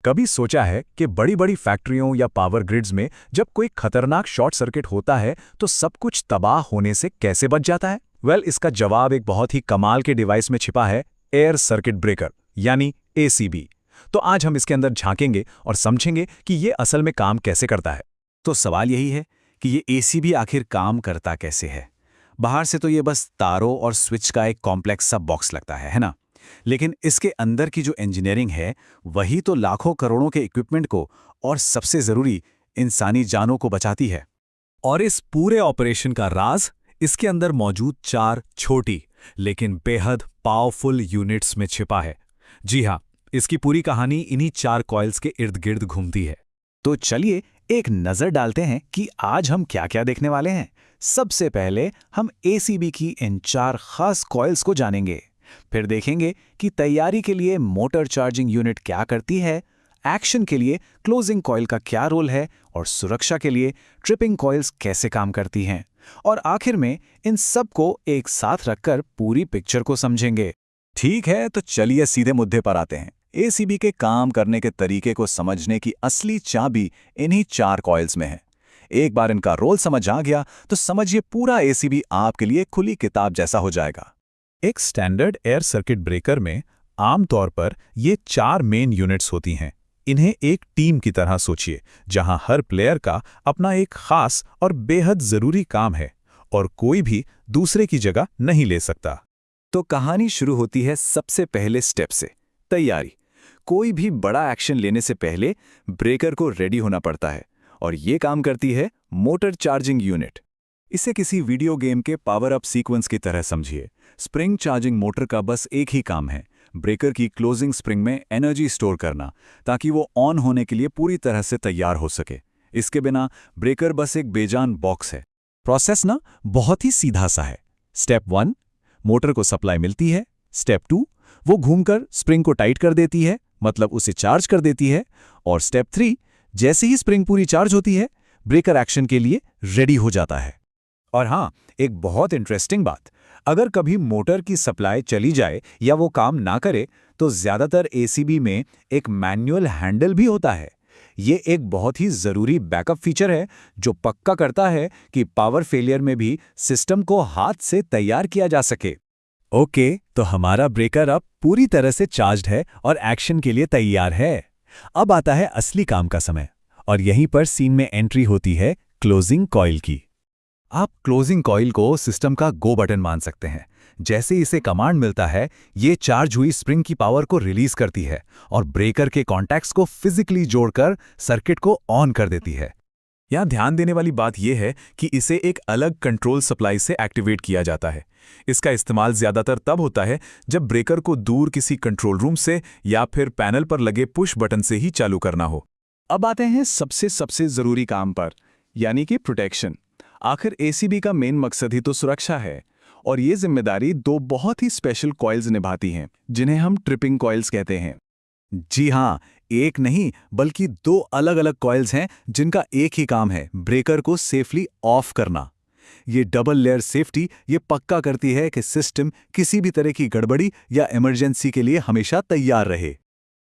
कभी सोचा है कि बड़ी-बड़ी फैक्ट्रियों या पावर ग्रिड्स में जब कोई खतरनाक शॉर्ट सर्किट होता है तो सब कुछ तबाह होने से कैसे बच जाता है? इसका जवाब एक बहुत ही कमाल के डिवाइस में छिपा है, एयर सर्किट ब्रेकर यानी एसीबी। तो आज हम इसके अंदर झांकेंगे और समझेंगे कि ये असल में काम कैसे करता है। तो सवाल यही है कि ये एसीबी आखिर काम करता कैसे है। बाहर से तो ये बस तारों और स्विच का एक कॉम्प्लेक्स सा बॉक्स लगता है ना? लेकिन इसके अंदर की जो इंजीनियरिंग है वही तो लाखों करोड़ों के इक्विपमेंट को और सबसे जरूरी इंसानी जानों को बचाती है। और इस पूरे ऑपरेशन का राज इसके अंदर मौजूद 4 छोटी लेकिन बेहद पावरफुल यूनिट्स में छिपा है। जी हाँ, इसकी पूरी कहानी इन्हीं 4 कॉइल्स के इर्द गिर्द घूमती है। तो चलिए एक नजर डालते हैं कि आज हम क्या-क्या देखने वाले हैं। सबसे पहले हम एसीबी की इन 4 खास कॉइल्स को जानेंगे। फिर देखेंगे कि तैयारी के लिए मोटर चार्जिंग यूनिट क्या करती है, एक्शन के लिए क्लोजिंग कॉइल का क्या रोल है और सुरक्षा के लिए ट्रिपिंग कॉइल्स कैसे काम करती हैं। और आखिर में इन सब को एक साथ रखकर पूरी पिक्चर को समझेंगे। ठीक है, तो चलिए सीधे मुद्दे पर आते हैं। एसीबी के काम करने के तरीके को समझने की असली चाबी इन्हीं 4 कॉइल्स में है। एक बार इनका रोल समझ आ गया तो समझिए पूरा एसीबी आपके लिए खुली किताब जैसा हो जाएगा। एक स्टैंडर्ड एयर सर्किट ब्रेकर में आमतौर पर ये 4 मेन यूनिट्स होती हैं। इन्हें एक टीम की तरह सोचिए, जहां हर प्लेयर का अपना एक खास और बेहद जरूरी काम है और कोई भी दूसरे की जगह नहीं ले सकता। तो कहानी शुरू होती है सबसे पहले स्टेप से, तैयारी। कोई भी बड़ा एक्शन लेने से पहले ब्रेकर को रेडी होना पड़ता है और ये काम करती है मोटर चार्जिंग यूनिट। इसे किसी वीडियो गेम के पावर अप सीक्वेंस की तरह समझिए। स्प्रिंग चार्जिंग मोटर का बस एक ही काम है, ब्रेकर की क्लोजिंग स्प्रिंग में एनर्जी स्टोर करना ताकि वो ऑन होने के लिए पूरी तरह से तैयार हो सके। इसके बिना ब्रेकर बस एक बेजान बॉक्स है। प्रोसेस ना बहुत ही सीधा सा है। स्टेप 1, मोटर को सप्लाई मिलती है। स्टेप 2, वो घूमकर स्प्रिंग को टाइट कर देती है, मतलब उसे चार्ज कर देती है। और स्टेप 3, जैसे ही स्प्रिंग पूरी चार्ज होती है, ब्रेकर एक्शन के लिए रेडी हो जाता है। और हाँ, एक बहुत इंटरेस्टिंग बात, अगर कभी मोटर की सप्लाई चली जाए या वो काम ना करे तो ज्यादातर एसीबी में एक मैनुअल हैंडल भी होता है। ये एक बहुत ही जरूरी बैकअप फीचर है जो पक्का करता है कि पावर फेलियर में भी सिस्टम को हाथ से तैयार किया जा सके। ओके, तो हमारा ब्रेकर अब पूरी तरह से चार्ज्ड है और एक्शन के लिए तैयार है। अब आता है असली काम का समय और यहीं पर सीन में एंट्री होती है क्लोजिंग कॉइल की। आप क्लोजिंग कॉइल को सिस्टम का गो बटन मान सकते हैं। जैसे इसे कमांड मिलता है, ये चार्ज हुई स्प्रिंग की पावर को रिलीज करती है और ब्रेकर के कॉन्टैक्ट्स को फिजिकली जोड़कर सर्किट को ऑन कर देती है। यहाँ ध्यान देने वाली बात यह है कि इसे एक अलग कंट्रोल सप्लाई से एक्टिवेट किया जाता है। इसका इस्तेमाल ज्यादातर तब होता है जब ब्रेकर को दूर किसी कंट्रोल रूम से या फिर पैनल पर लगे पुश बटन से ही चालू करना हो। अब आते हैं सबसे जरूरी काम पर, यानी कि प्रोटेक्शन। आखिर एसीबी का मेन मकसद ही तो सुरक्षा है और ये जिम्मेदारी 2 बहुत ही स्पेशल कॉइल्स निभाती हैं, जिन्हें हम ट्रिपिंग कॉइल्स कहते हैं। जी हाँ, एक नहीं बल्कि 2 अलग-अलग कॉइल्स हैं जिनका एक ही काम है, ब्रेकर को सेफली ऑफ करना। ये डबल लेयर सेफ्टी ये पक्का करती है कि सिस्टम किसी भी तरह की गड़बड़ी या इमरजेंसी के लिए हमेशा तैयार रहे।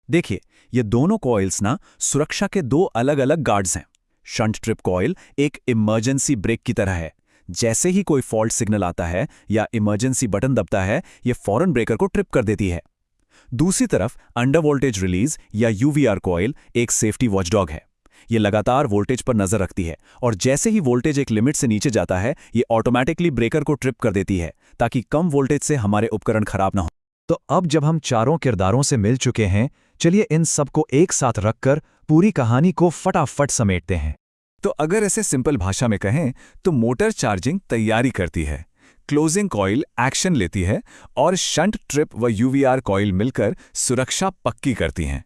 देखिए, ये दोनों कॉइल्स ना सुरक्षा के 2 अलग-अलग गार्ड्स हैं। शंट ट्रिप कॉइल एक इमरजेंसी ब्रेक की तरह है। जैसे ही कोई फॉल्ट सिग्नल आता है या इमरजेंसी बटन दबता है, ये फौरन ब्रेकर को ट्रिप कर देती है। दूसरी तरफ अंडर वोल्टेज रिलीज या यूवीआर कॉइल एक सेफ्टी वॉचडॉग है। ये लगातार वोल्टेज पर नजर रखती है और जैसे ही वोल्टेज एक लिमिट से नीचे जाता है, ये ऑटोमेटिकली ब्रेकर को ट्रिप कर देती है ताकि कम वोल्टेज से हमारे उपकरण खराब ना हो। तो अब जब हम चारों किरदारों से मिल चुके हैं, चलिए इन सबको एक साथ रखकर पूरी कहानी को फटाफट समेटते हैं। तो अगर ऐसे सिंपल भाषा में कहें तो मोटर चार्जिंग तैयारी करती है, क्लोजिंग कॉइल एक्शन लेती है और शंट ट्रिप व यूवीआर कॉइल मिलकर सुरक्षा पक्की करती हैं।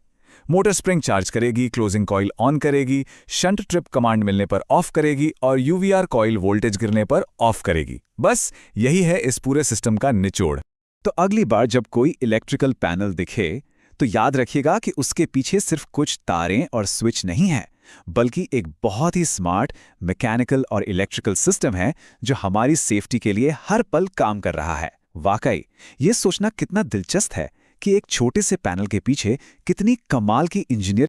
मोटर स्प्रिंग चार्ज करेगी, क्लोजिंग कॉइल ऑन करेगी, शंट ट्रिप कमांड मिलने पर ऑफ करेगी और यूवीआर कॉइल वोल्टेज गिरने पर ऑफ करेगी। बस यही है इस पूरे सिस्टम का निचोड़। तो अगली बार जब कोई इलेक्ट्रिकल पैनल दिखे तो याद रखिएगा कि उसके पीछे सिर्फ कुछ तारें और स्विच नहीं है, बल्कि एक बहुत ही स्मार्ट मैकेनिकल और इलेक्ट्रिकल सिस्टम है जो हमारी सेफ्टी के लिए हर पल काम कर रहा है। वाकई ये सोचना कितना दिलचस्प है कि एक छोटे से पैनल के पीछे कितनी कमाल की इंजीनियर